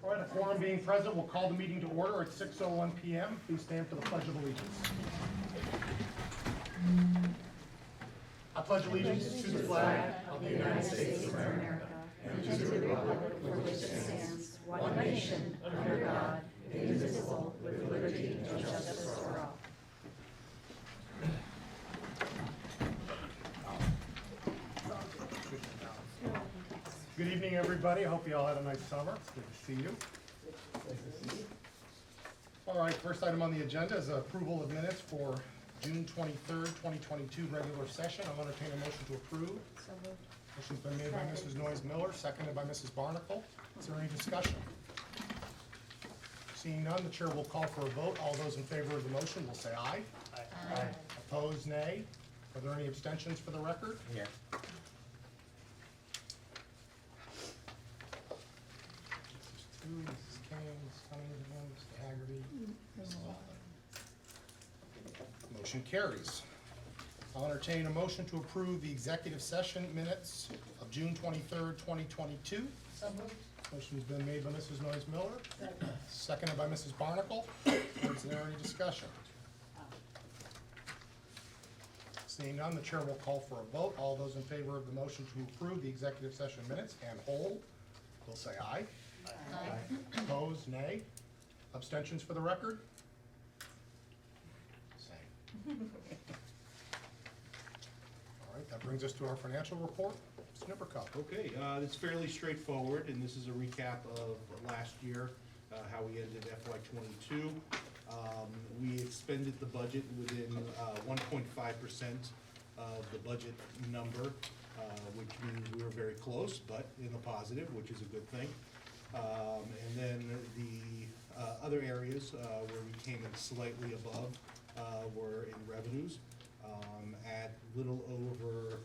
All right, a quorum being present, we'll call the meeting to order at 6:01 p.m. Please stand for the Pledge of Allegiance. I pledge allegiance to the flag of the United States of America and to the republic for which it stands, one nation, under God, indivisible, with liberty and justice for all. Good evening, everybody. I hope you all had a nice summer. It's good to see you. All right, first item on the agenda is approval of minutes for June 23rd, 2022 regular session. I'll entertain a motion to approve. So moved. Motion's been made by Mrs. Noyes Miller, seconded by Mrs. Barnacle. Is there any discussion? Seeing none, the chair will call for a vote. All those in favor of the motion will say aye. Aye. Opposed, nay. Are there any abstentions for the record? Yeah. Mrs. King, Mrs. Cunningham, Mr. Haggerty. Motion carries. I'll entertain a motion to approve the executive session minutes of June 23rd, 2022. So moved. Motion's been made by Mrs. Noyes Miller, seconded by Mrs. Barnacle. Is there any discussion? Seeing none, the chair will call for a vote. All those in favor of the motion to approve the executive session minutes and hold will say aye. Aye. Opposed, nay. Abstentions for the record? Same. All right, that brings us to our financial report. Mr. Nippercup. Okay, it's fairly straightforward, and this is a recap of last year, how we ended FY '22. We expended the budget within 1.5% of the budget number, which means we were very close, but in the positive, which is a good thing. And then the other areas where we came in slightly above were in revenues, at little over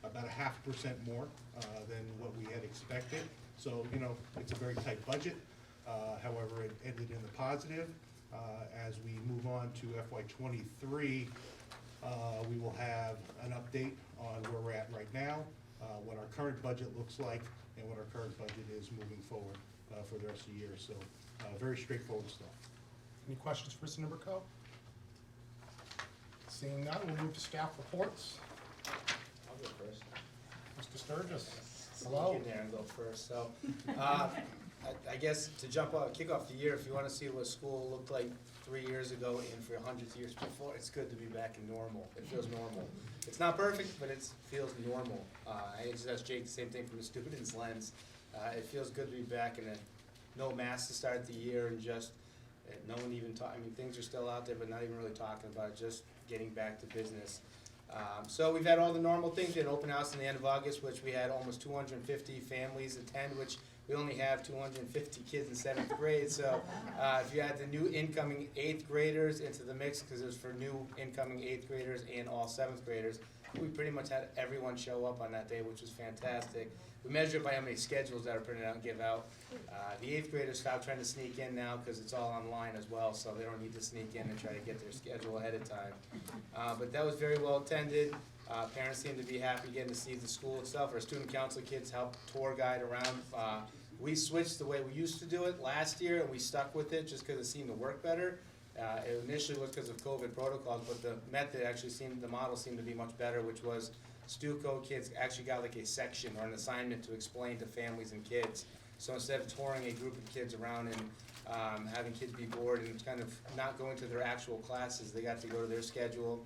about 0.5% more than what we had expected. So, you know, it's a very tight budget. However, it ended in the positive. As we move on to FY '23, we will have an update on where we're at right now, what our current budget looks like, and what our current budget is moving forward for the rest of the year. So, very straightforward stuff. Any questions for Mr. Nippercup? Seeing none, we'll move to staff reports. I'll go first. Mr. Sturgis. Sneak Hello. in there and go first. So, I guess to kick off the year, if you want to see what school looked like 3 years ago and for 100 years before, it's good to be back in normal. It feels normal. It's not perfect, but it feels normal. I just asked Jake the same thing from the student's lens. It feels good to be back, and no mask to start the year, and just no one even I mean, things are still out there, but not even really talking about it. Just getting back to business. So we've had all the normal things. We had an open house in the end of August, which we had almost 250 families attend, which we only have 250 kids in 7th grade. So if you add the new incoming 8th graders into the mix, because it was for new incoming 8th graders and all 7th graders, we pretty much had everyone show up on that day, which was fantastic. We measure it by how many schedules that are printed out and give out. The 8th graders stopped trying to sneak in now because it's all online as well, so they don't need to sneak in and try to get their schedule ahead of time. But that was very well attended. Parents seemed to be happy getting to see the school itself. Our student council kids helped tour guide around. We switched the way we used to do it last year, and we stuck with it just because it seemed to work better. It initially was because of COVID protocols, but the method actually the model seemed to be much better, which was StuCo kids actually got like a section or an assignment to explain to families and kids. So instead of touring a group of kids around and having kids be bored and kind of not going to their actual classes, they got to go to their schedule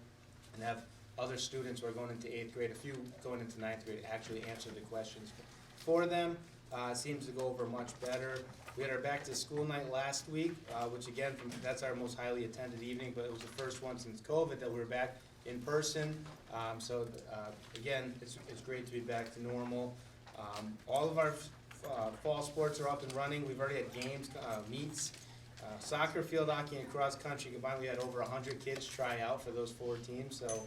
and have other students who are going into 8th grade, a few going into 9th grade, actually answer the questions for them. It seems to go over much better. We had our back to school night last week, which again, that's our most highly attended evening, but it was the first one since COVID that we were back in person. So again, it's great to be back to normal. All of our fall sports are up and running. We've already had games, meets, soccer, field hockey, and cross country combined. We had over 100 kids try out for those 4 teams, so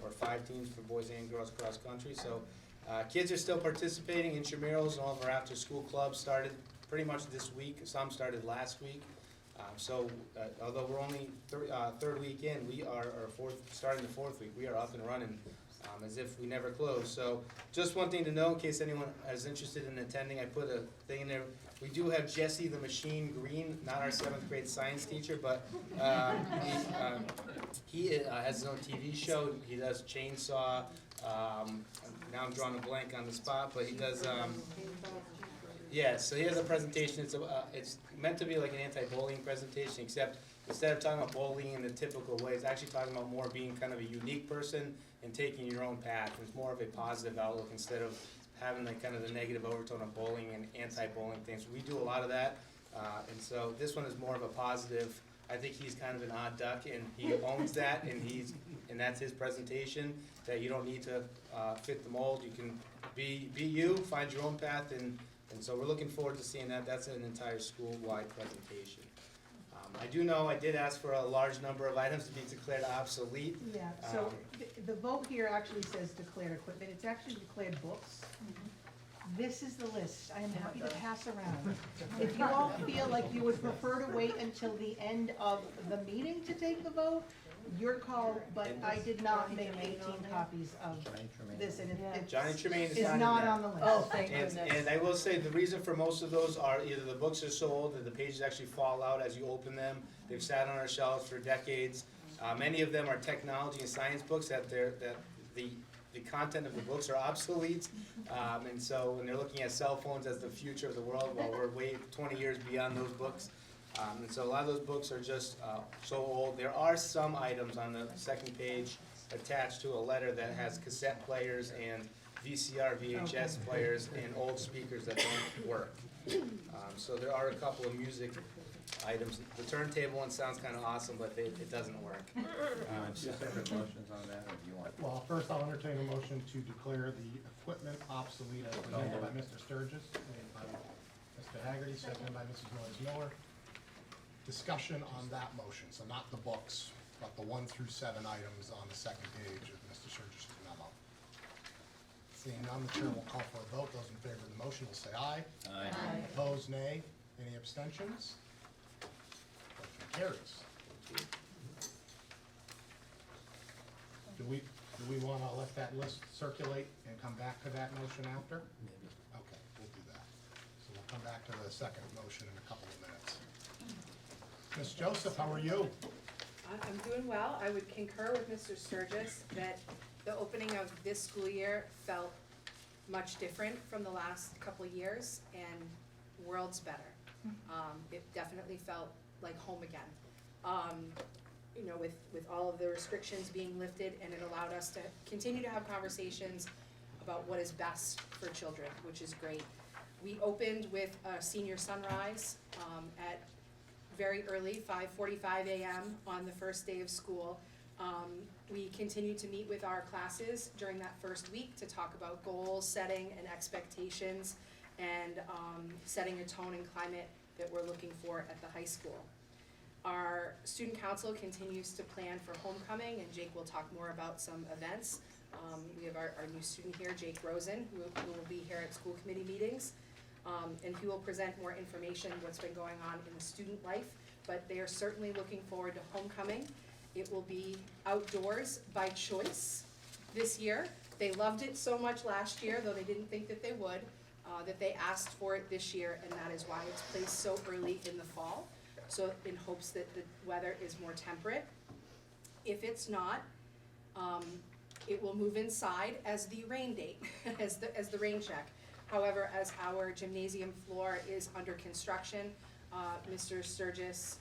or 5 teams for boys and girls cross country. So kids are still participating. Intramurals and all of our after school clubs started pretty much this week. Some started last week. So although we're only third week in, we are starting the 4th week. We are up and running as if we never closed. So just one thing to know in case anyone is interested in attending, I put a thing in there. We do have Jesse the Machine Green, not our 7th grade science teacher, but he has his own TV show. He does Chainsaw. Now I'm drawing a blank on the spot, but he does. Yeah, so he has a presentation. It's meant to be like an anti-bullying presentation, except instead of talking about bullying in the typical way, it's actually talking about more being kind of a unique person and taking your own path. It's more of a positive outlook instead of having the kind of the negative overtone of bullying and anti-bullying things. We do a lot of that, and so this one is more of a positive. I think he's kind of an odd duck, and he owns that, and that's his presentation. That you don't need to fit the mold. You can be you, find your own path, and so we're looking forward to seeing that. That's an entire school-wide presentation. I do know I did ask for a large number of items to be declared obsolete. Yeah, so the vote here actually says declared equipment, it's actually declared books. This is the list, I am happy to pass around. If you all feel like you would prefer to wait until the end of the meeting to take the vote, your call, but I did not make 18 copies of this, and it Johnny Tremaine is is not on the list. Oh, thank goodness. And I will say, the reason for most of those are either the books are so old that the pages actually fall out as you open them. They've sat on our shelves for decades. Many of them are technology and science books that the content of the books are obsolete. And so when they're looking at cell phones as the future of the world, well, we're way 20 years beyond those books. And so a lot of those books are just so old. There are some items on the second page attached to a letter that has cassette players and VCR, VHS players and old speakers that don't work. So there are a couple of music items. The turntable one sounds kind of awesome, but it doesn't work. Separate motions on that, or do you want? Well, first I'll entertain a motion to declare the equipment obsolete as presented by Mr. Sturgis, made by Mr. Haggerty, seconded by Mrs. Noyes Miller. Discussion on that motion, so not the books, but the 1 through 7 items on the second page of Mr. Sturgis' memo. Seeing none, the chair will call for a vote. Those in favor of the motion will say aye. Aye. Opposed, nay. Any abstentions? Motion carries. Do we want to let that list circulate and come back to that motion after? Maybe. Okay, we'll do that. So we'll come back to the second motion in a couple of minutes. Ms. Joseph, how are you? I'm doing well. I would concur with Mr. Sturgis that the opening of this school year felt much different from the last couple of years, and worlds better. It definitely felt like home again. You know, with all of the restrictions being lifted, and it allowed us to continue to have conversations about what is best for children, which is great. We opened with a senior sunrise at very early, 5:45 a.m. on the first day of school. We continued to meet with our classes during that first week to talk about goals setting and expectations, and setting a tone and climate that we're looking for at the high school. Our student council continues to plan for homecoming, and Jake will talk more about some events. We have our new student here, Jake Rosen, who will be here at school committee meetings. And he will present more information, what's been going on in the student life, but they are certainly looking forward to homecoming. It will be outdoors by choice this year. They loved it so much last year, though they didn't think that they would, that they asked for it this year, and that is why it's placed so early in the fall, so in hopes that the weather is more temperate. If it's not, it will move inside as the rain date, as the rain check. However, as our gymnasium floor is under construction, Mr. Sturgis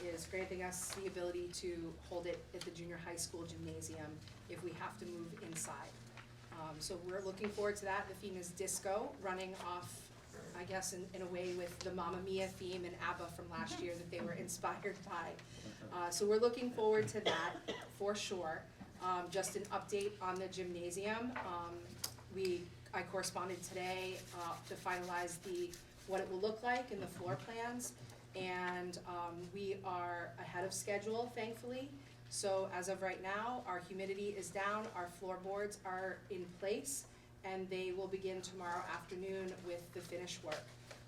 is granting us the ability to hold it at the junior high school gymnasium if we have to move inside. So we're looking forward to that. The theme is disco, running off, I guess, in a way with the Mamma Mia theme and ABBA from last year that they were inspired by. So we're looking forward to that for sure. Just an update on the gymnasium. I corresponded today to finalize what it will look like in the floor plans, and we are ahead of schedule, thankfully. So as of right now, our humidity is down, our floorboards are in place, and they will begin tomorrow afternoon with the finish work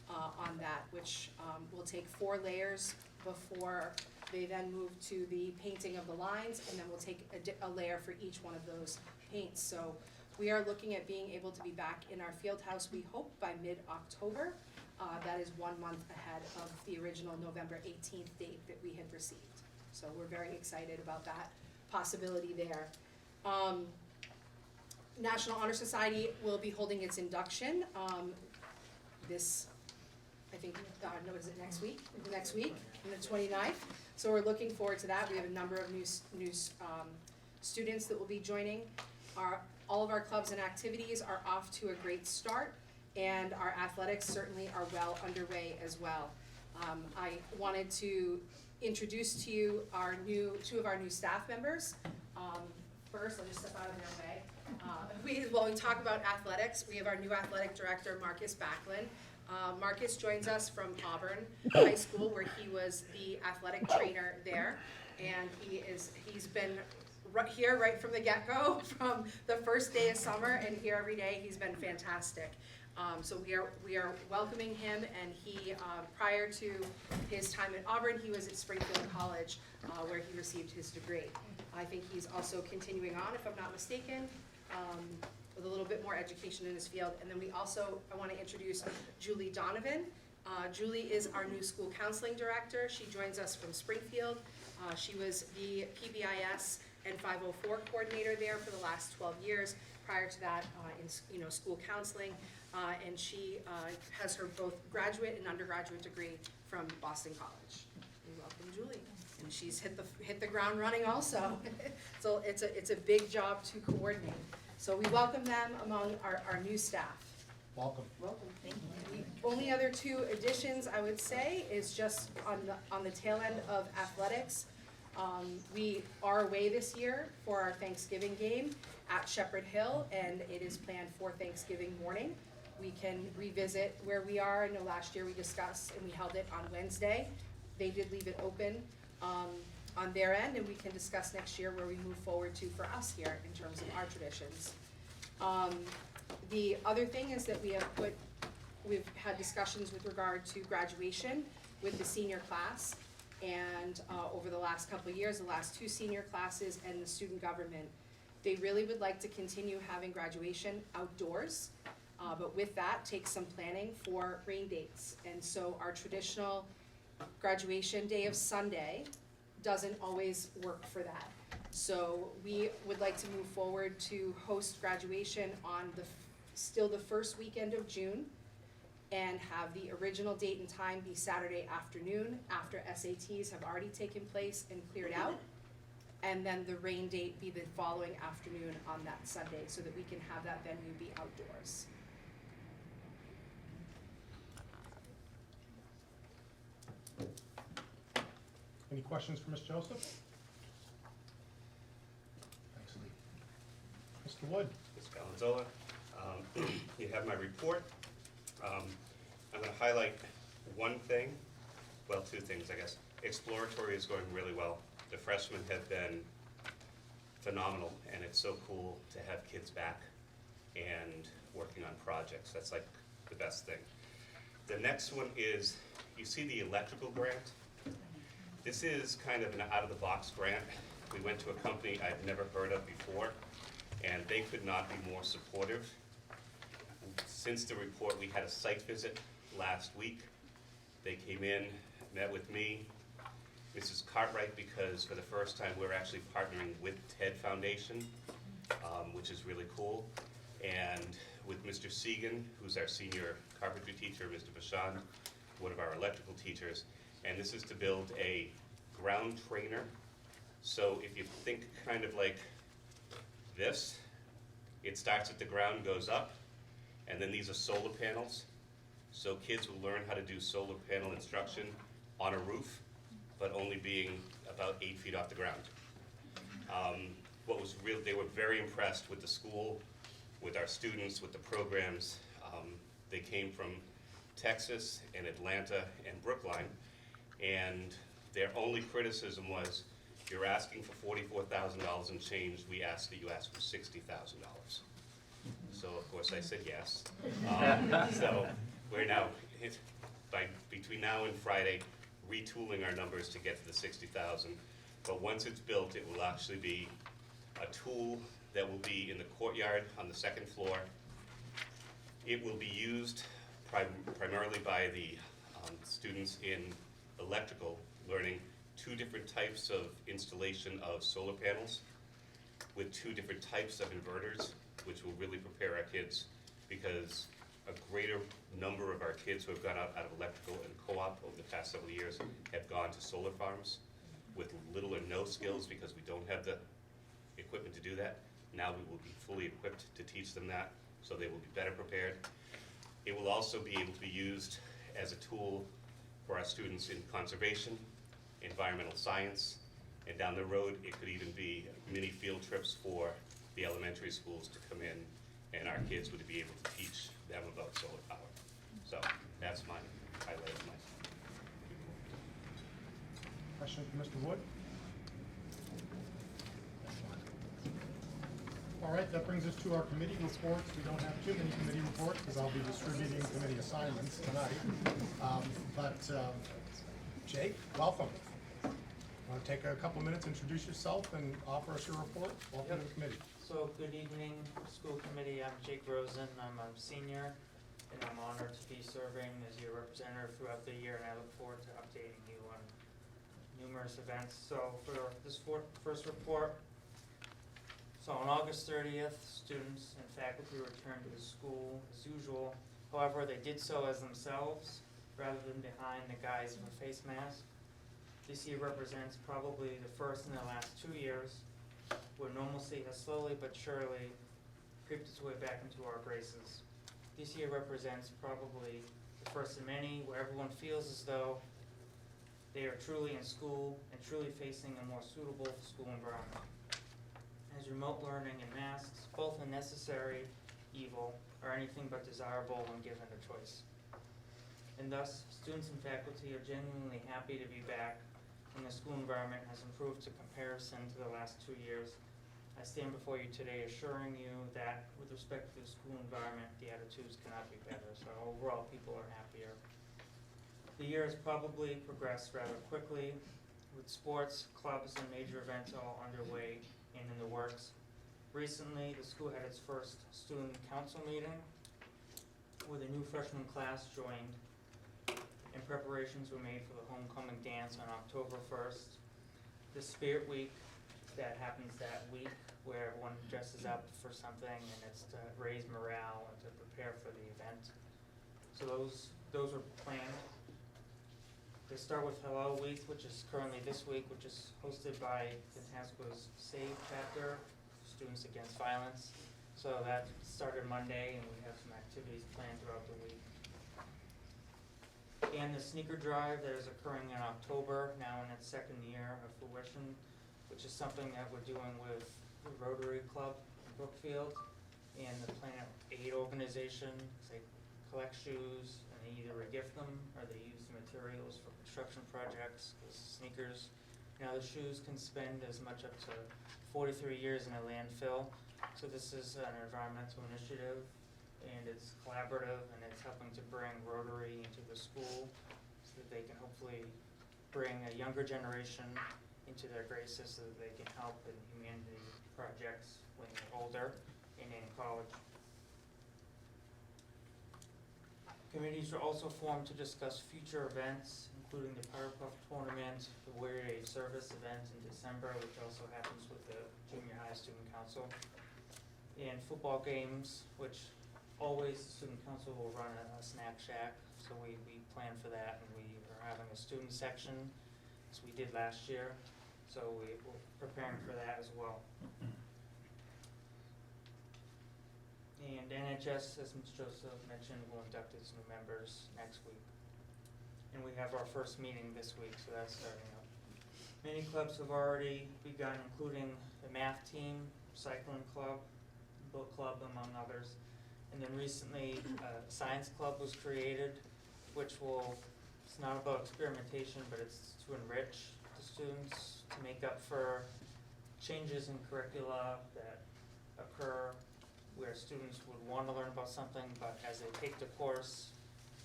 on that, which will take 4 layers before they then move to the painting of the lines, and then we'll take a layer for each one of those paints. So we are looking at being able to be back in our field house, we hope, by mid-October. That is 1 month ahead of the original November 18th date that we had received. So we're very excited about that possibility there. National Honor Society will be holding its induction this, I think, no, is it next week? Next week, on the 29th. So we're looking forward to that. We have a number of new students that will be joining. All of our clubs and activities are off to a great start, and our athletics certainly are well underway as well. I wanted to introduce to you two of our new staff members. First, I'll just step out of their way. When we talk about athletics, we have our new athletic director, Marcus Backlund. Marcus joins us from Auburn High School, where he was the athletic trainer there, and he's been here right from the get-go, from the first day of summer, and here every day. He's been fantastic. So we are welcoming him, and he, prior to his time at Auburn, he was at Springfield College, where he received his degree. I think he's also continuing on, if I'm not mistaken, with a little bit more education in his field. And then I want to introduce Julie Donovan. Julie is our new school counseling director. She joins us from Springfield. She was the PBIS and 504 coordinator there for the last 12 years. Prior to that, in school counseling, and she has her both graduate and undergraduate degree from Boston College. We welcome Julie, and she's hit the ground running also. So it's a big job to coordinate. So we welcome them among our new staff. Welcome. Welcome. Thank you. The only other two additions I would say is just on the tail end of athletics. We are away this year for our Thanksgiving game at Shepherd Hill, and it is planned for Thanksgiving morning. We can revisit where we are. I know last year we discussed and we held it on Wednesday. They did leave it open on their end, and we can discuss next year where we move forward to for us here in terms of our traditions. The other thing is that we've had discussions with regard to graduation with the senior class, and over the last couple of years, the last two senior classes and the student government, they really would like to continue having graduation outdoors, but with that, take some planning for rain dates. And so our traditional graduation day of Sunday doesn't always work for that. So we would like to move forward to host graduation on still the first weekend of June, and have the original date and time be Saturday afternoon after SATs have already taken place and cleared out, and then the rain date be the following afternoon on that Sunday, so that we can have that venue be outdoors. Any questions for Ms. Joseph? Thanks, Lee. Mr. Wood? Ms. Valenzola, you have my report. I'm going to highlight one thing, well, two things, I guess. Exploratory is going really well. The freshmen have been phenomenal, and it's so cool to have kids back and working on projects. That's like the best thing. The next one is, you see the electrical grant? This is kind of an out-of-the-box grant. We went to a company I've never heard of before, and they could not be more supportive. Since the report, we had a site visit last week. They came in, met with me, Mrs. Cartwright, because for the first time we're actually partnering with TED Foundation, which is really cool, and with Mr. Segan, who's our senior carpentry teacher, Mr. Vachon, one of our electrical teachers, and this is to build a ground trainer. So if you think kind of like this, it starts at the ground, goes up, and then these are solar panels. So kids will learn how to do solar panel instruction on a roof, but only being about 8 feet off the ground. They were very impressed with the school, with our students, with the programs. They came from Texas and Atlanta and Brookline, and their only criticism was, you're asking for $44,000 and change, we asked that you ask for $60,000. So of course I said yes. So we're now, between now and Friday, retooling our numbers to get to the 60,000. But once it's built, it will actually be a tool that will be in the courtyard on the second floor. It will be used primarily by the students in electrical, learning 2 different types of installation of solar panels with 2 different types of inverters, which will really prepare our kids, because a greater number of our kids who have gone out of electrical and co-op over the past several years have gone to solar farms with little or no skills because we don't have the equipment to do that. Now we will be fully equipped to teach them that, so they will be better prepared. It will also be able to be used as a tool for our students in conservation, environmental science, and down the road, it could even be mini field trips for the elementary schools to come in, and our kids would be able to teach them about solar power. So that's my highlight of my. Question for Mr. Wood? All right, that brings us to our committee reports. We don't have too many committee reports because I'll be distributing committee assignments tonight. Jake, welcome. Want to take a couple of minutes, introduce yourself, and offer us your report? Welcome to the committee. So, good evening, school committee. I'm Jake Rosen. I'm a senior, and I'm honored to be serving as your representative throughout the year, and I look forward to updating you on numerous events. So, for this first report, so on August 30th, students and faculty returned to the school as usual. However, they did so as themselves, rather than behind the guise of a face mask. This year represents probably the first in the last 2 years where normalcy has slowly but surely creeped its way back into our graces. This year represents probably the first of many where everyone feels as though they are truly in school and truly facing a more suitable school environment. As remote learning and masks, both a necessary evil, are anything but desirable when given a choice. And thus, students and faculty are genuinely happy to be back, and the school environment has improved to comparison to the last 2 years. I stand before you today assuring you that with respect to the school environment, the attitudes cannot be better, so overall people are happier. The year has probably progressed rather quickly, with sports, clubs, and major events all underway and in the works. Recently, the school had its first student council meeting, where the new freshman class joined, and preparations were made for the homecoming dance on October 1st. The Spirit Week that happens that week, where everyone dresses up for something, and it's to raise morale and to prepare for the event. So those are planned. They start with Hello Week, which is currently this week, which is hosted by Tantasqua's Save Chapter, Students Against Violence. So that started Monday, and we have some activities planned throughout the week. And the sneaker drive that is occurring in October, now in its second year of fruition, which is something that we're doing with the Rotary Club in Brookfield and the Planet Aid organization. They collect shoes and they either regift them or they use the materials for construction projects. The sneakers, the shoes can spend as much up to 43 years in a landfill. So this is an environmental initiative, and it's collaborative, and it's helping to bring Rotary into the school so that they can hopefully bring a younger generation into their graces so that they can help in humanity projects when they're older and in college. Committees are also formed to discuss future events, including the Power Puff Tournament, the Warrior Day Service event in December, which also happens with the Junior High Student Council, and football games, which always the Student Council will run a snack shack, so we plan for that, and we are having a student section, as we did last year, so we're preparing for that as well. And NHS, as Ms. Joseph mentioned, will induct its new members next week. And we have our first meeting this week, so that's starting up. Many clubs have already begun, including the math team, cycling club, book club, among others. And then recently, science club was created, which it's not about experimentation, but it's to enrich the students, to make up for changes in curricula that occur where students would want to learn about something, but as they take the course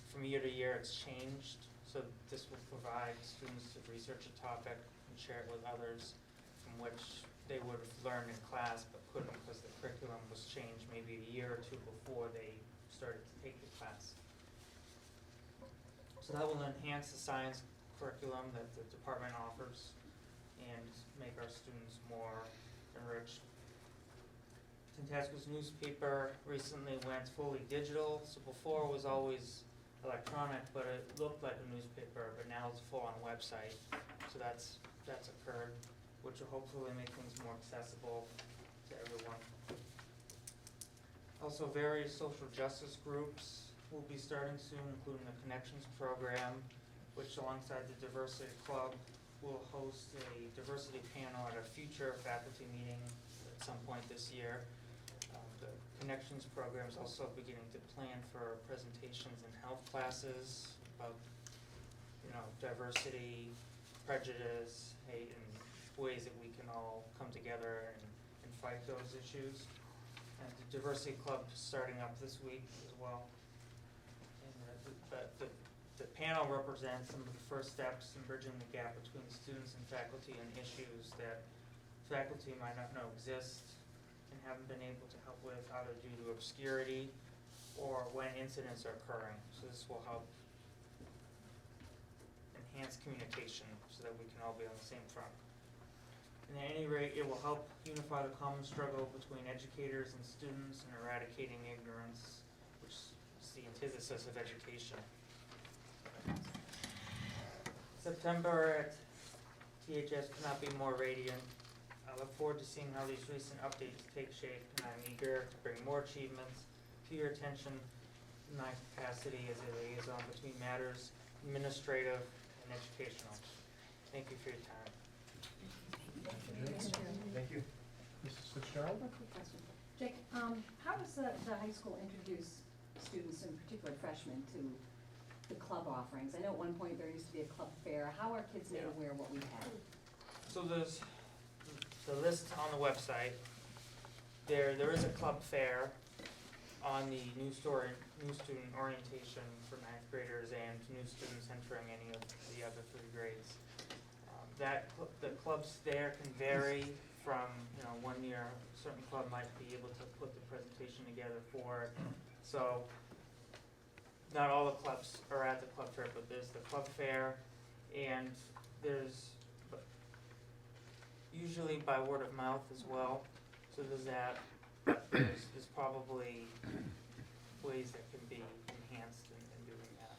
from year to year, it's changed. So this will provide students to research a topic and share it with others from which they would have learned in class but couldn't because the curriculum was changed maybe a year or two before they started to take the class. So that will enhance the science curriculum that the department offers and make our students more enriched. Tantasqua's newspaper recently went fully digital, so before it was always electronic, but it looked like a newspaper, but now it's full on website. So that's occurred, which will hopefully make things more accessible to everyone. Also, various social justice groups will be starting soon, including the Connections program, which alongside the Diversity Club will host a diversity panel at a future faculty meeting at some point this year. The Connections program is also beginning to plan for presentations in health classes about, diversity, prejudice, hate, and ways that we can all come together and fight those issues. And the Diversity Club is starting up this week as well. And the panel represents some of the first steps in bridging the gap between students and faculty and issues that faculty might not know exist and haven't been able to help with, either due to obscurity or when incidents are occurring. So this will help enhance communication so that we can all be on the same front. And at any rate, it will help unify the common struggle between educators and students in eradicating ignorance, which is the antithesis of education. September at THS cannot be more radiant. I look forward to seeing how these recent updates take shape, and I'm eager to bring more achievements to your attention in my capacity as a liaison between matters administrative and educational. Thank you for your time. Thank you. Mrs. Fitzgerald? One quick question. Jake, how does the high school introduce students, in particular freshmen, to the club offerings? I know at one point there used to be a club fair. How are kids made aware of what we have? So there's the list on the website. There is a club fair on the new student orientation for ninth graders and new students entering any of the other 3 grades. The clubs there can vary from, 1 year, a certain club might be able to put the presentation together for it. So not all the clubs are at the club fair, but there's the club fair, and there's usually by word of mouth as well. So there's that, but there's probably ways that can be enhanced in doing that.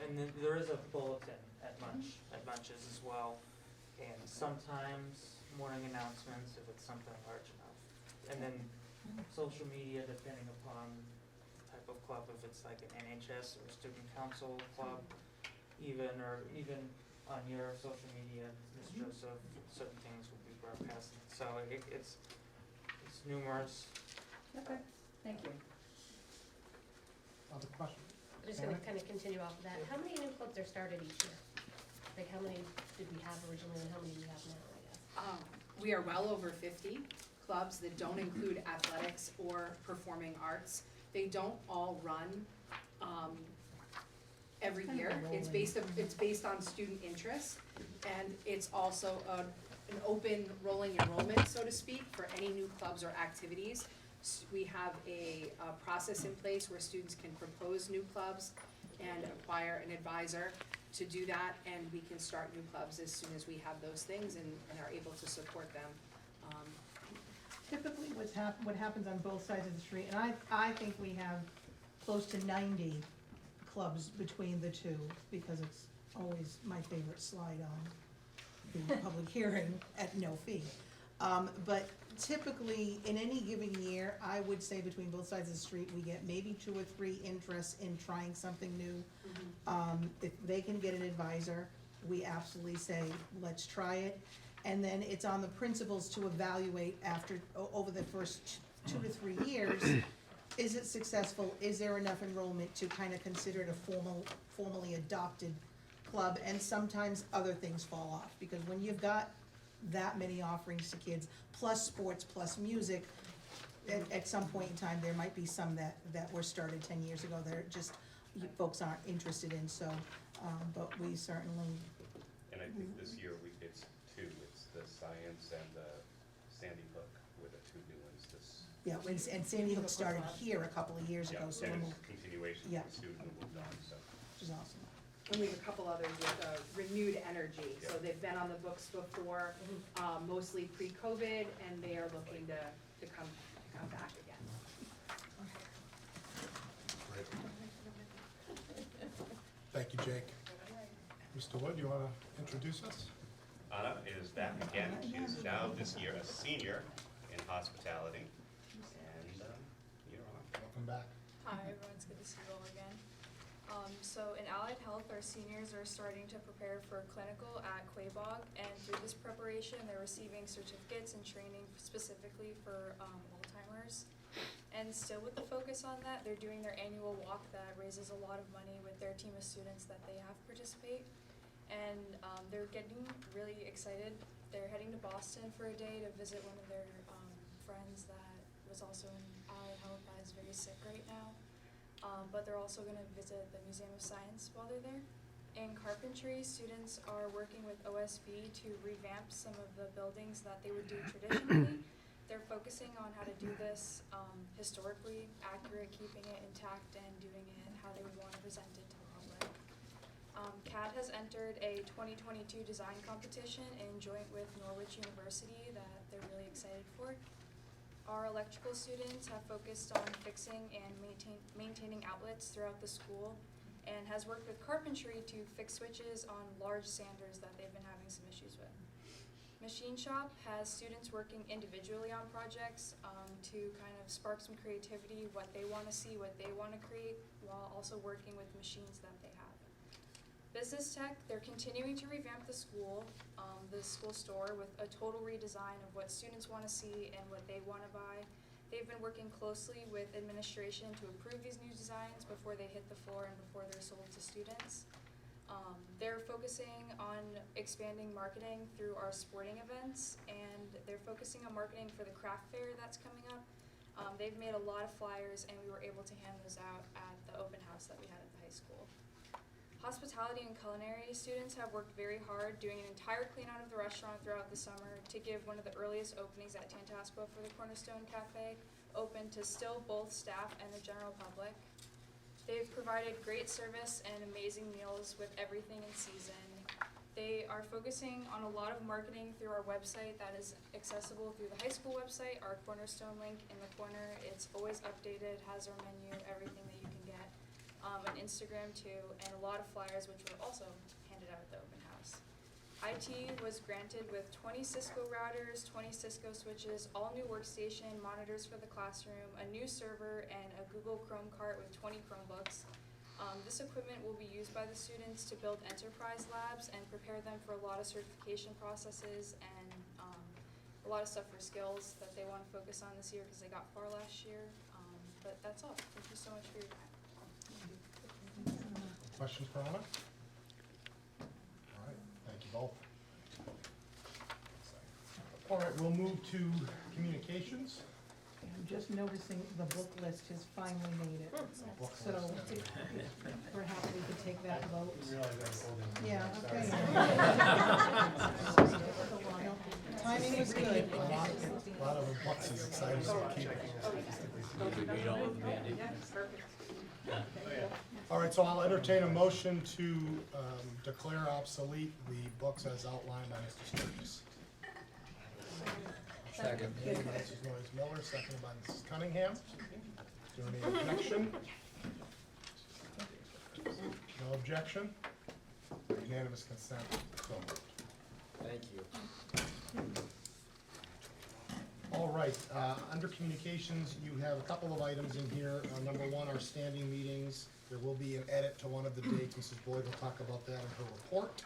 And then there is a bulletin at lunches as well, and sometimes morning announcements if it's something large enough. And then social media, depending upon the type of club, if it's like an NHS or student council club, even on your social media, Ms. Joseph, certain things will be broadcast. So it's numerous. Okay, thank you. Other questions? I'm just gonna kind of continue off of that. How many new clubs are started each year? Like, how many did we have originally and how many do we have now, I guess? We are well over 50 clubs that don't include athletics or performing arts. They don't all run every year. It's based on student interest, and it's also an open rolling enrollment, so to speak, for any new clubs or activities. We have a process in place where students can propose new clubs and acquire an advisor to do that, and we can start new clubs as soon as we have those things and are able to support them. Typically, what happens on both sides of the street, and I think we have close to 90 clubs between the two, because it's always my favorite slide on the public hearing at no fee. But typically, in any given year, I would say between both sides of the street, we get maybe 2 or 3 interests in trying something new. If they can get an advisor, we absolutely say, let's try it. And then it's on the principals to evaluate over the first 2 to 3 years, is it successful? Is there enough enrollment to kind of consider it a formally adopted club? And sometimes other things fall off, because when you've got that many offerings to kids, plus sports, plus music, at some point in time, there might be some that were started 10 years ago that are just, folks aren't interested in, so, but we certainly. And I think this year it's 2, it's the science and the Sandy Hook were the 2 new ones this. Yeah, and Sandy Hook started here a couple of years ago, so and we'll, it's continuation Yeah. of the student who moved on, so. which is awesome. And we have a couple others with renewed energy. So they've been on the books before, mostly pre-COVID, and they are looking to come back again. Great. Thank you, Jake. Mr. Wood, you want to introduce us? Anna is back again. She is now this year a senior in hospitality. And you're on. Welcome back. Hi, everyone. It's good to see you all again. So in Allied Health, our seniors are starting to prepare for clinical at Quabog, and through this preparation, they're receiving certificates and training specifically for Alzheimer's. And still with the focus on that, they're doing their annual walk that raises a lot of money with their team of students that they have participate. And they're getting really excited. They're heading to Boston for a day to visit one of their friends that was also in Allied Health that is very sick right now. But they're also going to visit the Museum of Science while they're there. In carpentry, students are working with OSB to revamp some of the buildings that they would do traditionally. They're focusing on how to do this historically accurate, keeping it intact, and doing it how they would want to present it to the public. CAD has entered a 2022 design competition in joint with Norwich University that they're really excited for. Our electrical students have focused on fixing and maintaining outlets throughout the school, and has worked with carpentry to fix switches on large sanders that they've been having some issues with. Machine shop has students working individually on projects to kind of spark some creativity, what they want to see, what they want to create, while also working with machines that they have. Business tech, they're continuing to revamp the school store with a total redesign of what students want to see and what they want to buy. They've been working closely with administration to approve these new designs before they hit the floor and before they're sold to students. They're focusing on expanding marketing through our sporting events, and they're focusing on marketing for the craft fair that's coming up. They've made a lot of flyers, and we were able to hand those out at the open house that we had at the high school. Hospitality and culinary students have worked very hard doing an entire clean out of the restaurant throughout the summer to give one of the earliest openings at Tantasqua for the Cornerstone Cafe open to still both staff and the general public. They've provided great service and amazing meals with everything in season. They are focusing on a lot of marketing through our website that is accessible through the high school website, our Cornerstone link in the corner. It's always updated, has our menu, everything that you can get. On Instagram too, and a lot of flyers which were also handed out at the open house. IT was granted with 20 Cisco routers, 20 Cisco switches, all new workstation, monitors for the classroom, a new server, and a Google Chrome cart with 20 Chromebooks. This equipment will be used by the students to build enterprise labs and prepare them for a lot of certification processes and a lot of stuff for skills that they want to focus on this year because they got far last year. But that's all. Thank you so much for your time. Questions for Anna? All right, thank you both. All right, we'll move to communications. I'm just noticing the book list has finally made it, so perhaps we could take that vote. Yeah, okay. Timing was good. A lot of the books is exciting, so we'll keep it. All right, so I'll entertain a motion to declare obsolete the books as outlined by Mr. Sturgis. Second. Mrs. Noyes Miller, seconded by Mrs. Cunningham. Is there any objection? No objection? Unanimous consent, so moved. Thank you. All right, under communications, you have a couple of items in here. Number one, our standing meetings. There will be an edit to one of the dates. Mrs. Boyd will talk about that in her report.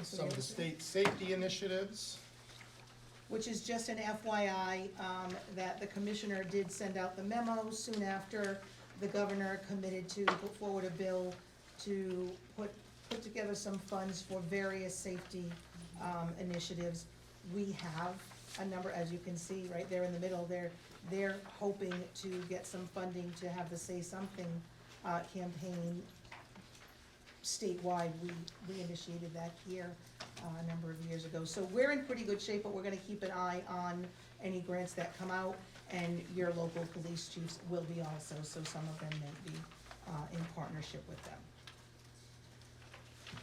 Some of the state safety initiatives. Which is just an FYI, that the commissioner did send out the memo soon after the governor committed to put forward a bill to put together some funds for various safety initiatives. We have a number, as you can see right there in the middle, they're hoping to get some funding to have the Say Something campaign statewide. We initiated that here a number of years ago. So we're in pretty good shape, but we're gonna keep an eye on any grants that come out, and your local police chiefs will be also, so some of them may be in partnership with them.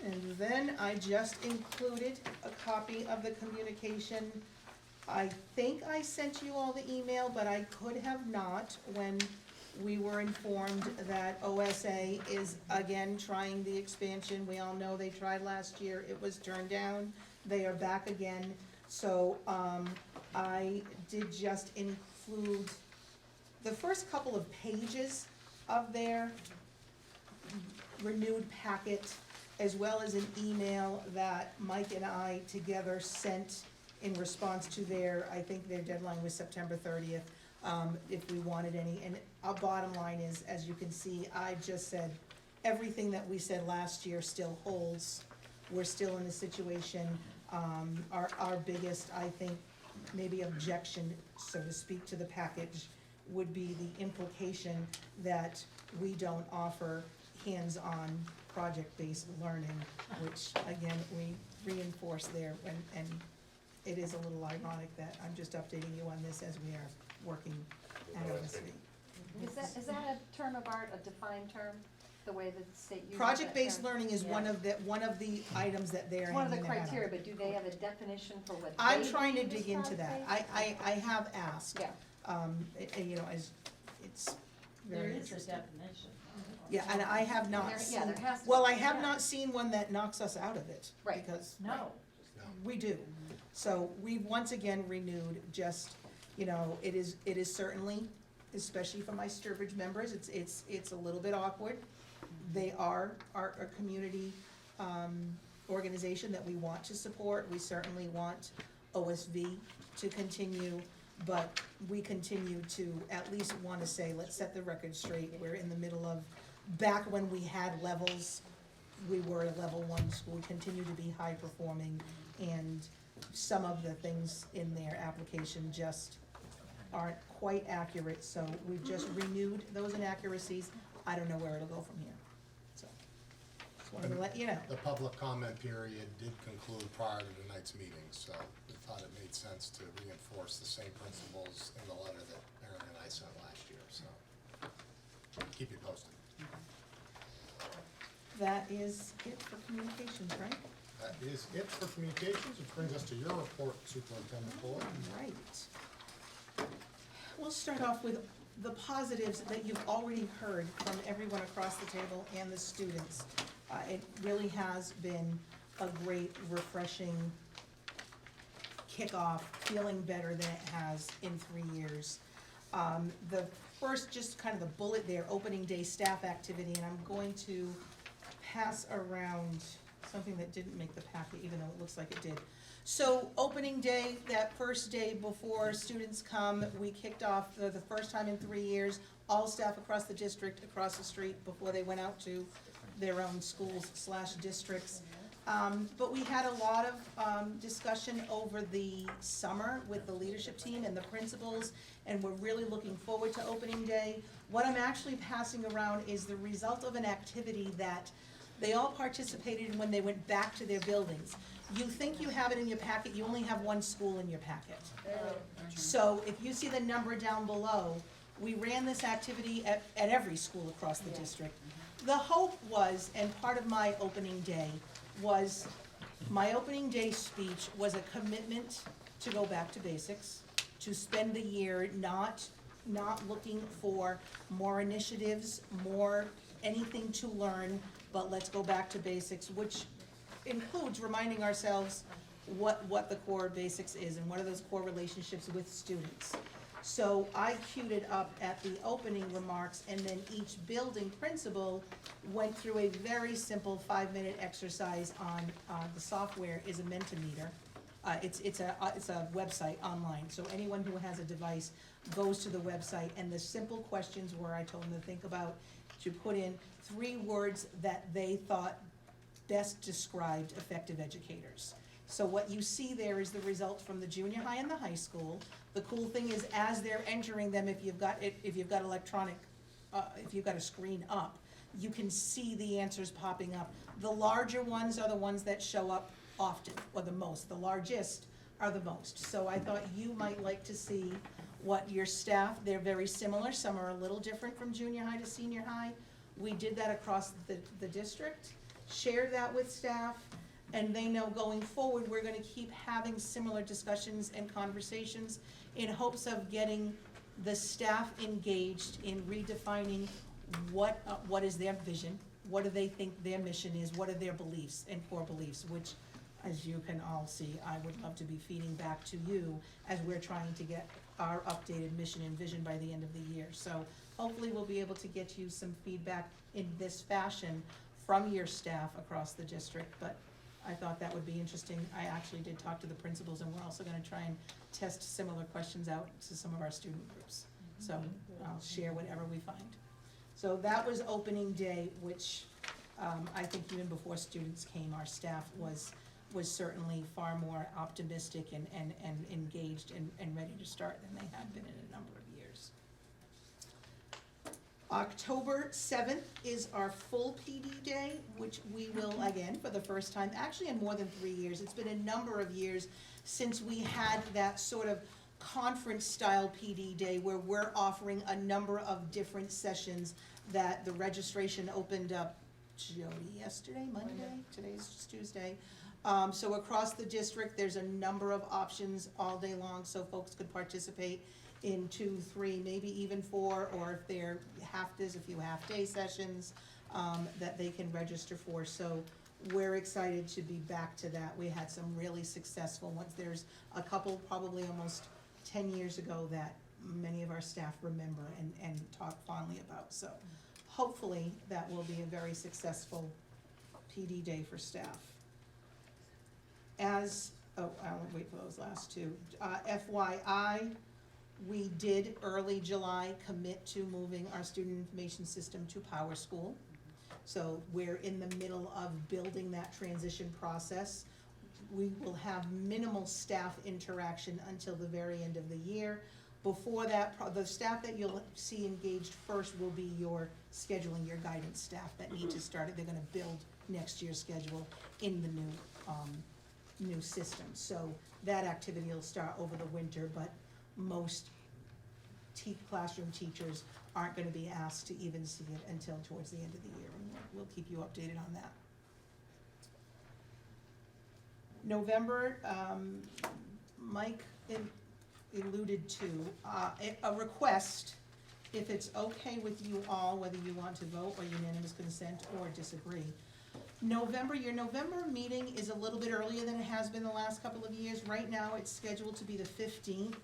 And then I just included a copy of the communication. I think I sent you all the email, but I could have not when we were informed that OSA is again trying the expansion. We all know they tried last year, it was turned down. They are back again. So I did just include the first couple of pages of their renewed packet, as well as an email that Mike and I together sent in response to their, I think their deadline was September 30th, if we wanted any. And our bottom line is, as you can see, I just said, everything that we said last year still holds. We're still in the situation. Our biggest, I think, maybe objection, so to speak, to the package would be the implication that we don't offer hands-on project-based learning, which again, we reinforce there, and it is a little ironic that I'm just updating you on this as we are working at OSV. Is that a term of art, a defined term, the way that the state uses that Project-based term? learning is one of the items that they're It's one of the hanging their hat on. criteria, but do they have a definition for what I'm they trying to believe is dig into that. project-based? I have asked. Yeah. You know, as, it's very There is a interesting. definition. Yeah, and I have not There- seen, yeah, there has to well, be, I have yeah. not seen one that knocks us out of it. Right. Because No. we do. So we once again renewed, just, you know, it is certainly, especially for my Sturbridge members, it's a little bit awkward. They are a community, organization that we want to support. We certainly want OSV to continue, but we continue to at least wanna say, let's set the record straight. We're in the middle of, back when we had levels, we were a level 1 school, we continue to be high performing, and some of the things in their application just aren't quite accurate, so we've just renewed those inaccuracies. I don't know where it'll go from here, so, just wanted to let you know. The public comment period did conclude prior to tonight's meeting, so we thought it made sense to reinforce the same principles in the letter that Aaron and I sent last year, so keep you posted. That is it for communications, right? That is it for communications. It brings us to your report, Superintendent Fuller. Right. We'll start off with the positives that you've already heard from everyone across the table and the students. It really has been a great, refreshing kickoff, feeling better than it has in 3 years. The first, just kind of the bullet there, opening day staff activity, and I'm going to pass around something that didn't make the packet, even though it looks like it did. So opening day, that first day before students come, we kicked off for the first time in 3 years, all staff across the district, across the street, before they went out to their own schools/districts. But we had a lot of discussion over the summer with the leadership team and the principals, and we're really looking forward to opening day. What I'm actually passing around is the result of an activity that they all participated in when they went back to their buildings. You think you have it in your packet, you only have one school in your packet. So if you see the number down below, we ran this activity at every school across the district. The hope was, and part of my opening day was, my opening day speech was a commitment to go back to basics, to spend the year not looking for more initiatives, more anything to learn, but let's go back to basics, which includes reminding ourselves what the core basics is and what are those core relationships with students. So I queued it up at the opening remarks, and then each building principal went through a very simple 5-minute exercise on, the software is a Mentimeter. It's a website online, so anyone who has a device goes to the website, and the simple questions were, I told them to think about, to put in 3 words that they thought best described effective educators. So what you see there is the result from the junior high and the high school. The cool thing is, as they're entering them, if you've got electronic, if you've got a screen up, you can see the answers popping up. The larger ones are the ones that show up often, or the most. The largest are the most. So I thought you might like to see what your staff, they're very similar, some are a little different from junior high to senior high, We did that across the district, shared that with staff, and they know going forward, we're gonna keep having similar discussions and conversations in hopes of getting the staff engaged in redefining what is their vision, what do they think their mission is, what are their beliefs and core beliefs, which, as you can all see, I would love to be feeding back to you as we're trying to get our updated mission and vision by the end of the year. So hopefully we'll be able to get you some feedback in this fashion from your staff across the district, but I thought that would be interesting. I actually did talk to the principals, and we're also gonna try and test similar questions out to some of our student groups. So I'll share whatever we find. So that was opening day, which I think even before students came, our staff was certainly far more optimistic and engaged and ready to start than they had been in a number of years. October 7th is our full PD day, which we will, again, for the first time, actually in more than 3 years, it's been a number of years since we had that sort of conference-style PD day where we're offering a number of different sessions that the registration opened up, Jody, yesterday, Monday, today's just Tuesday. So across the district, there's a number of options all day long, so folks could participate in 2, 3, maybe even 4, or if they're there's a few half-day sessions that they can register for. So we're excited to be back to that. We had some really successful ones. There's a couple, probably almost 10 years ago, that many of our staff remember and talk fondly about. So hopefully that will be a very successful PD day for staff. I'll wait for those last two. FYI, we did early July commit to moving our student information system to PowerSchool. So we're in the middle of building that transition process. We will have minimal staff interaction until the very end of the year. Before that, the staff that you'll see engaged first will be your scheduling, your guidance staff that need to start it. They're gonna build next year's schedule in the new system. So that activity will start over the winter, but most classroom teachers aren't gonna be asked to even see it until towards the end of the year, and we'll keep you updated on that. November, Mike alluded to a request, if it's okay with you all, whether you want to vote or unanimous consent or disagree. Your November meeting is a little bit earlier than it has been the last couple of years. Right now, it's scheduled to be the 15th.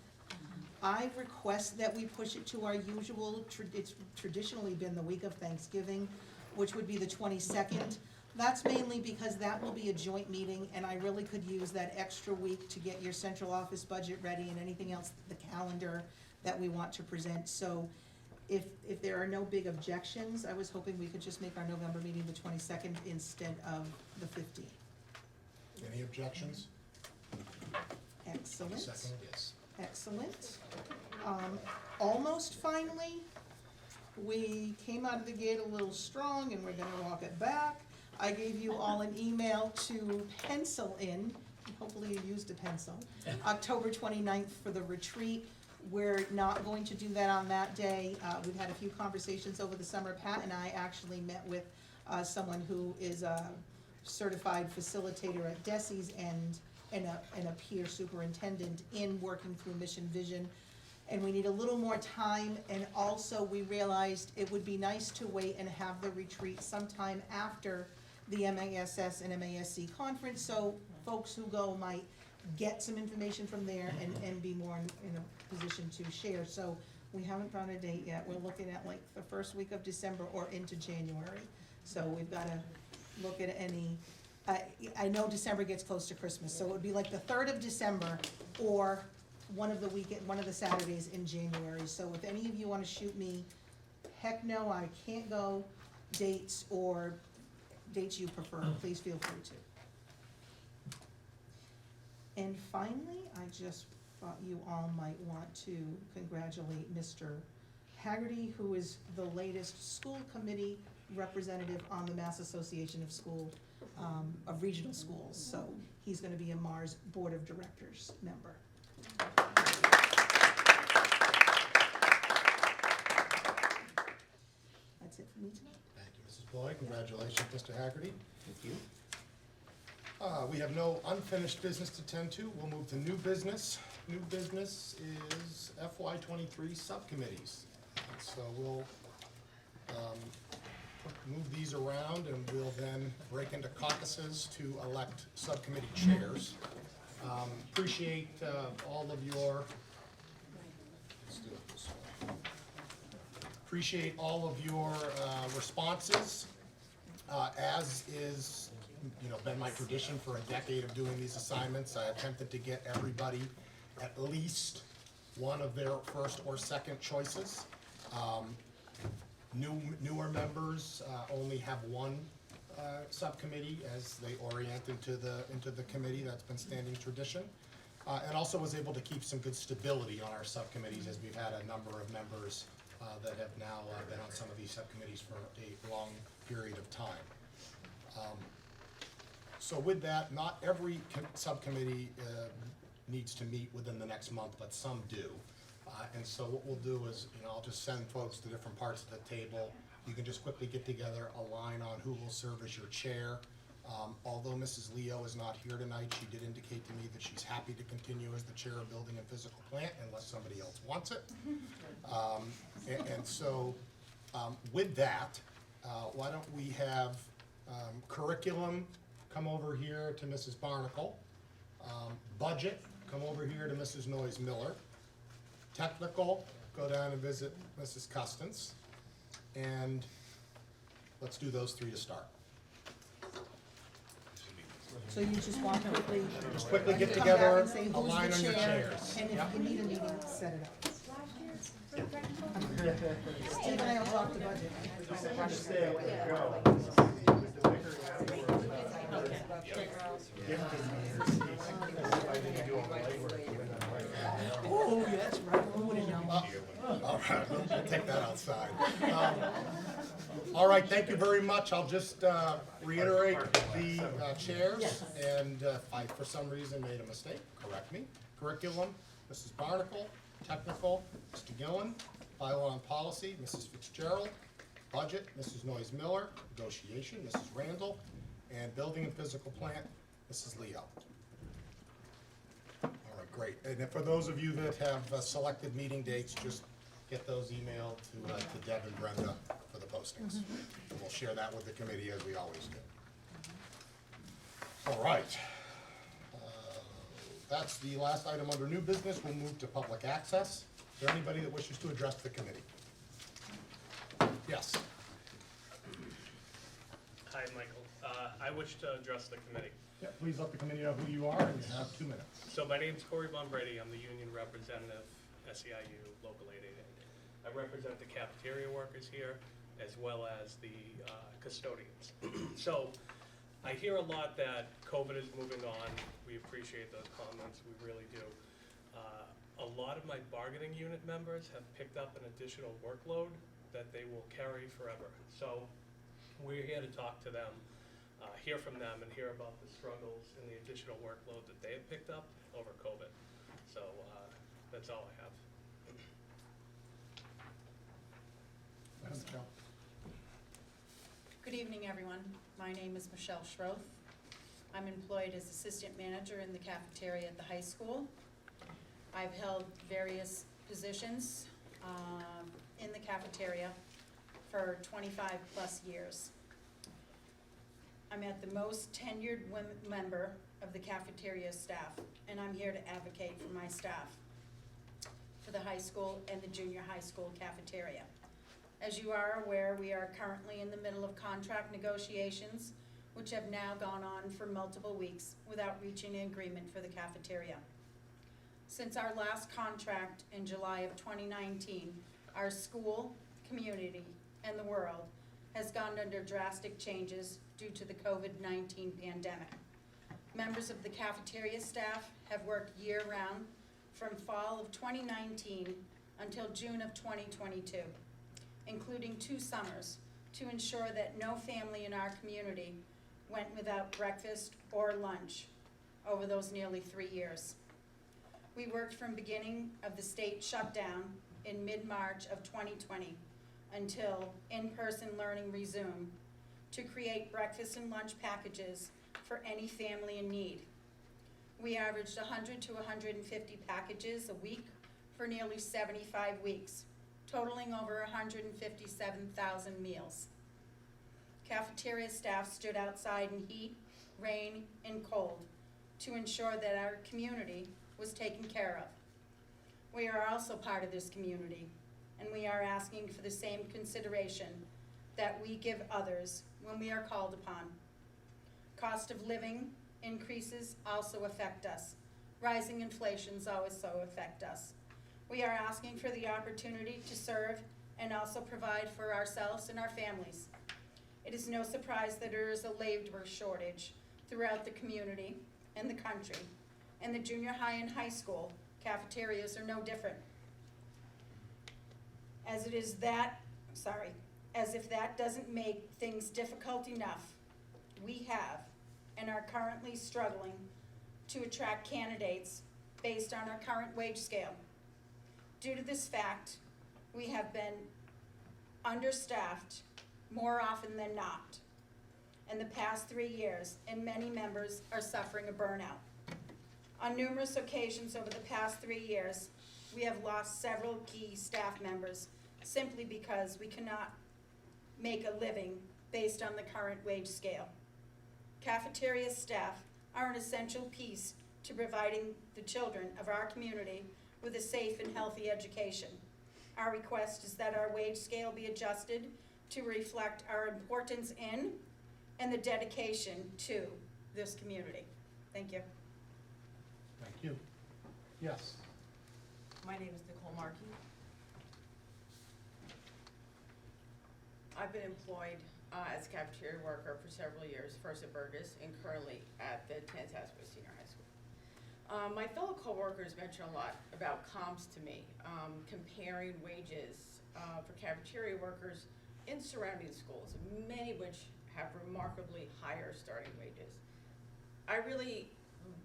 I request that we push it to our usual, it's traditionally been the week of Thanksgiving, which would be the 22nd. That's mainly because that will be a joint meeting, and I really could use that extra week to get your central office budget ready and anything else, the calendar that we want to present. So if there are no big objections, I was hoping we could just make our November meeting the 22nd instead of the 15th. Any objections? Excellent. Second, yes. Excellent. Almost finally, we came out of the gate a little strong and we're gonna walk it back. I gave you all an email to pencil in, hopefully you used a pencil, October 29th for the retreat. We're not going to do that on that day. We've had a few conversations over the summer. Pat and I actually met with someone who is a certified facilitator at DESI's and a peer superintendent in working through mission vision. And we need a little more time, and also we realized it would be nice to wait and have the retreat sometime after the MASS and MASC conference, so folks who go might get some information from there and be more in a position to share. So we haven't found a date yet. We're looking at like the first week of December or into January. So we've gotta look at any, I know December gets close to Christmas, so it would be like the 3rd of December or one of the Saturdays in January. So if any of you wanna shoot me, heck no, I can't go, dates or dates you prefer, please feel free to. And finally, I just thought you all might want to congratulate Mr. Haggerty, who is the latest school committee representative on the Mass Association of Regional Schools. So he's gonna be a Mars Board of Directors member. That's it for me tonight. Congratulations, Mr. Haggerty. Thank you. We have no unfinished business to tend to. We'll move to new business. New business is FY '23 subcommittees. So we'll move these around and we'll then break into caucuses to elect subcommittee chairs. Appreciate all of your, let's do it this way. Appreciate all of your responses. As is, been my tradition for a decade of doing these assignments, I attempted to get everybody at least one of their first or second choices. Newer members only have one subcommittee as they orient into the committee. That's been standing tradition. And also was able to keep some good stability on our subcommittees as we've had a number of members that have now been on some of these subcommittees for a long period of time. So with that, not every subcommittee needs to meet within the next month, but some do. And so what we'll do is, I'll just send folks to different parts of the table. You can just quickly get together a line on who will serve as your chair. Although Mrs. Leo is not here tonight, she did indicate to me that she's happy to continue as the chair of Building and Physical Plant unless somebody else wants it. And so with that, why don't we have curriculum come over here to Mrs. Barnacle, budget come over here to Mrs. Noyes Miller, technical go down and visit Mrs. Custance, and let's do those three to start. So you just want to quickly. Just quickly get come back together and say a who's line the on your chair, chairs. And if Yep. you need a meeting, set it up. Steve and I will talk to budget. Oh, yeah, that's right. Who would have known? All right, we'll take that outside. All right, thank you very much. I'll just reiterate the chairs, and if I, for some reason, made a mistake, correct me. Curriculum, Mrs. Barnacle. Technical, Mr. Gillen. Bylaw and Policy, Mrs. Fitzgerald. Budget, Mrs. Noyes Miller. Negotiation, Mrs. Randall. And Building and Physical Plant, Mrs. Leo. All right, great. And for those of you that have selected meeting dates, just get those emailed to Deb and Brenda for the postings. And we'll share that with the committee as we always do. All right. That's the last item under new business. We'll move to public access. Is there anybody that wishes to address the committee? Yes. Hi, Michael. I wish to address the committee. Yeah, please let the committee know who you are, and you have 2 minutes. So my name's Corey Von Brady. I'm the union representative, SEIU Local 888. I represent the cafeteria workers here, as well as the custodians. So I hear a lot that COVID is moving on. We appreciate those comments, we really do. A lot of my bargaining unit members have picked up an additional workload that they will carry forever. So we're here to talk to them, hear from them, and hear about the struggles and the additional workload that they have picked up over COVID. So that's all I have. Good evening, everyone. My name is Michelle Schroth. I'm employed as assistant manager in the cafeteria at the high school. I've held various positions in the cafeteria for 25 plus years. I'm at the most tenured member of the cafeteria staff, and I'm here to advocate for my staff for the high school and the junior high school cafeteria. As you are aware, we are currently in the middle of contract negotiations, which have now gone on for multiple weeks without reaching an agreement for the cafeteria. Since our last contract in July of 2019, our school, community, and the world has gone under drastic changes due to the COVID-19 pandemic. Members of the cafeteria staff have worked year-round from fall of 2019 until June of 2022, including 2 summers, to ensure that no family in our community went without breakfast or lunch over those nearly 3 years. We worked from beginning of the state shutdown in mid-March of 2020 until in-person learning resumed to create breakfast and lunch packages for any family in need. We averaged 100 to 150 packages a week for nearly 75 weeks, totaling over 157,000 meals. Cafeteria staff stood outside in heat, rain, and cold to ensure that our community was taken care of. We are also part of this community, and we are asking for the same consideration that we give others when we are called upon. Cost of living increases also affect us. Rising inflations also affect us. We are asking for the opportunity to serve and also provide for ourselves and our families. It is no surprise that there is a labor shortage throughout the community and the country, and the junior high and high school cafeterias are no different. As if that doesn't make things difficult enough, we have and are currently struggling to attract candidates based on our current wage scale. Due to this fact, we have been understaffed more often than not in the past 3 years, and many members are suffering a burnout. On numerous occasions over the past 3 years, we have lost several key staff members simply because we cannot make a living based on the current wage scale. Cafeteria staff are an essential piece to providing the children of our community with a safe and healthy education. Our request is that our wage scale be adjusted to reflect our importance in and the dedication to this community. Thank you. Thank you. Yes. My name is Nicole Markey. I've been employed as a cafeteria worker for several years, first at Burgess and currently at the Tantasqua Senior High School. My fellow coworkers mentioned a lot about comps to me, comparing wages for cafeteria workers in surrounding schools, many of which have remarkably higher starting wages. I really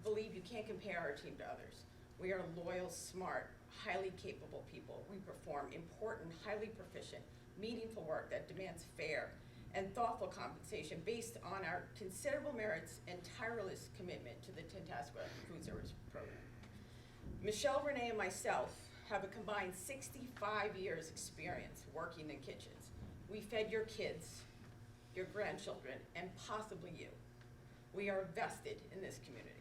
believe you can't compare our team to others. We are loyal, smart, highly capable people. We perform important, highly proficient, meaningful work that demands fair and thoughtful compensation based on our considerable merits and tireless commitment to the Tantasqua Food Service Program. Michelle, Renee, and myself have a combined 65 years experience working in kitchens. We fed your kids, your grandchildren, and possibly you. We are vested in this community.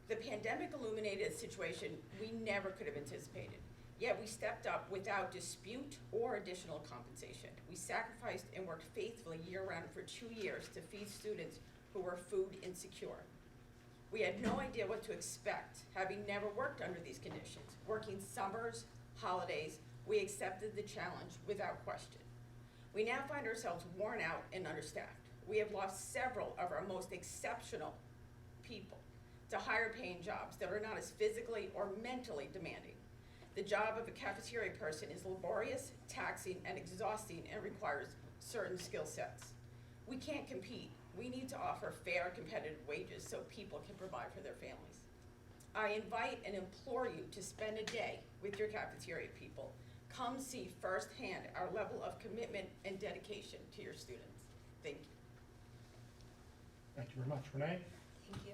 The pandemic illuminated a situation we never could have anticipated. Yet we stepped up without dispute or additional compensation. We sacrificed and worked faithfully year-round for 2 years to feed students who were food insecure. We had no idea what to expect, having never worked under these conditions. Working summers, holidays, we accepted the challenge without question. We now find ourselves worn out and understaffed. We have lost several of our most exceptional people to higher paying jobs that are not as physically or mentally demanding. The job of a cafeteria person is laborious, taxing, and exhausting, and requires certain skill sets. We can't compete. We need to offer fair, competitive wages so people can provide for their families. I invite and implore you to spend a day with your cafeteria people. Come see firsthand our level of commitment and dedication to your students. Thank you. Thank you very much. Renee? Thank you.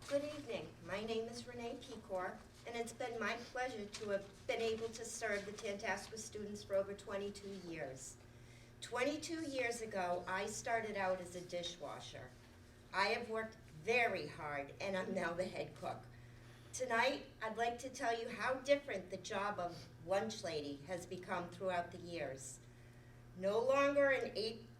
Good evening. My name is Renee Pecor, and it's been my pleasure to have been able to serve the Tantasqua students for over 22 years. 22 years ago, I started out as a dishwasher. I have worked very hard, and I'm now the head cook. Tonight, I'd like to tell you how different the job of lunch lady has become throughout the years. No longer an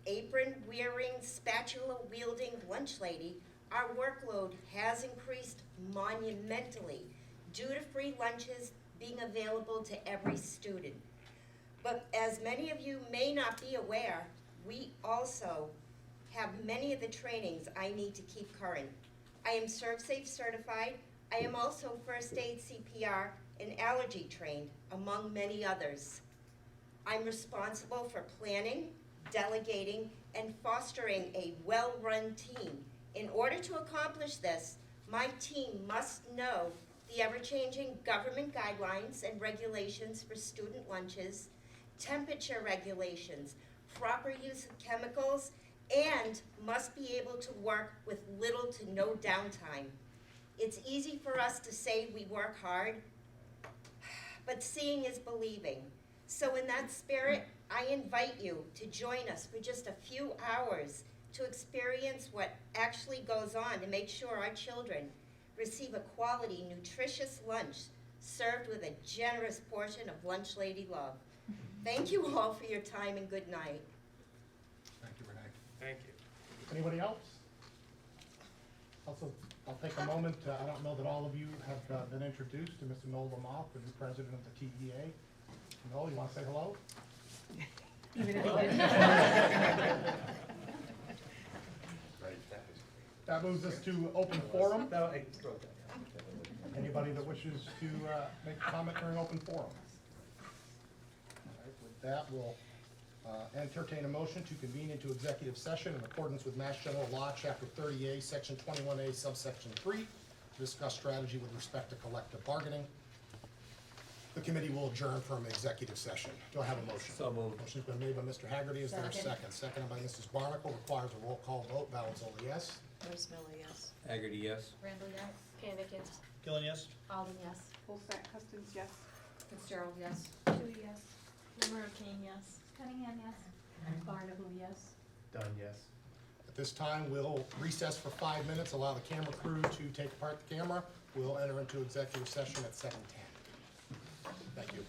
apron-wearing, spatula-wielding lunch lady, our workload has increased monumentally due to free lunches being available to every student. But as many of you may not be aware, we also have many of the trainings I need to keep current. I am ServSafe certified. I am also first aid CPR and allergy trained, among many others. I'm responsible for planning, delegating, and fostering a well-run team. In order to accomplish this, my team must know the ever-changing government guidelines and regulations for student lunches, temperature regulations, proper use of chemicals, and must be able to work with little to no downtime. It's easy for us to say we work hard, but seeing is believing. So in that spirit, I invite you to join us for just a few hours to experience what actually goes on to make sure our children receive a quality, nutritious lunch served with a generous portion of Lunch Lady love. Thank you all for your time and good night. Thank you, Renee. Thank you. Anybody else? Also, I'll take a moment, I don't know that all of you have been introduced to Mr. Noel Lamothe, the new president of the TEA. Noel, you want to say hello? That moves us to open forum. Anybody that wishes to make a comment during open forum? All right, with that, we'll entertain a motion to convene into executive session in accordance with Mass General Law, Chapter 30A, Section 21A, subsection 3, to discuss strategy with respect to collective bargaining. The committee will adjourn from executive session. Do I have a motion? So moved. Motion's been made by Mr. Haggerty. Is there a second? Seconded by Mrs. Barnacle. Requires a roll call vote. Valenzola, yes. Rose Miller, yes. Haggerty, yes. Randall, yes. Panic, yes. Gillen, yes? Alden, yes. Olsat Customs, yes. Fitzgerald, yes. Tui, yes. Member King, yes. Cunningham, yes. Barnacle, yes. Done, yes. At this time, we'll recess for 5 minutes, allow the camera crew to take apart the camera. We'll enter into executive session at 7:10. Thank you.